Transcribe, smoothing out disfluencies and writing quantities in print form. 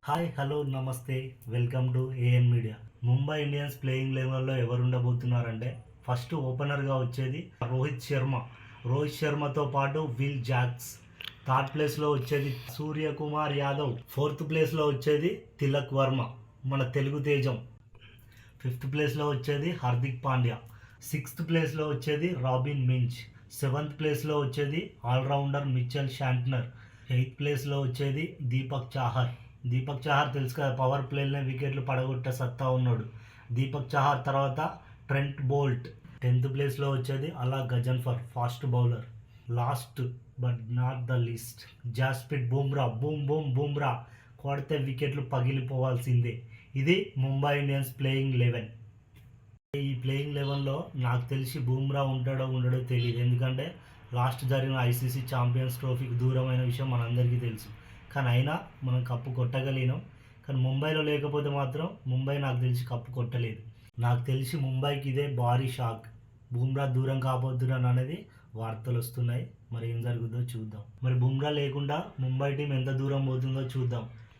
Hi hello నమస్తే welcome to AN media. Mumbai Indians playing లెవెల్లో ఎవరు ఉండబోతున్నారంటే ఫస్ట్ ఓపెనర్గా వచ్చేది రోహిత్ శర్మతో పాటు విల్ జాక్స్. థర్డ్ ప్లేస్లో వచ్చేది సూర్యకుమార్ యాదవ్. ఫోర్త్ ప్లేస్లో వచ్చేది తిలక్ వర్మ, మన తెలుగు తేజం. ఫిఫ్త్ ప్లేస్లో వచ్చేది హార్దిక్ పాండ్యా. సిక్స్త్ ప్లేస్లో వచ్చేది రాబిన్ మించ్. సెవెంత్ ప్లేస్లో వచ్చేది ఆల్రౌండర్ మిచెల్ శాంట్నర్. ఎయిత్ ప్లేస్లో వచ్చేది దీపక్ చాహర్ తెలుసు కదా, పవర్ ప్లేలోనే వికెట్లు పడగొట్టే సత్తా ఉన్నాడు. దీపక్ చాహర్ తర్వాత ట్రెంట్ బోల్ట్. 10th ప్లేస్లో వచ్చేది అలా Ghazanfar, fast bowler. Last but not the least Jasprit Bumrah కొడితే వికెట్లు పగిలిపోవాల్సిందే. ఇది ముంబై ఇండియన్స్ ప్లేయింగ్ 11. ఈ ప్లేయింగ్ 11లో నాకు తెలిసి బూమ్రా ఉంటాడో ఉండడో తెలియదు, ఎందుకంటే లాస్ట్ జరిగిన ఐసీసీ ఛాంపియన్స్ ట్రోఫీకి దూరమైన విషయం మనందరికీ తెలుసు. కానీ అయినా మనం కప్పు కొట్టగలిగినాం. కానీ ముంబైలో లేకపోతే మాత్రం ముంబై నాకు తెలిసి కప్పు కొట్టలేదు. నాకు తెలిసి ముంబైకి ఇదే భారీ షాక్. బూమ్రా దూరం కాబోతున్నాను అనేది వార్తలు వస్తున్నాయి. మరి ఏం జరుగుతుందో చూద్దాం. మరి బూమ్రా లేకుండా ముంబై టీం ఎంత దూరం పోతుందో చూద్దాం.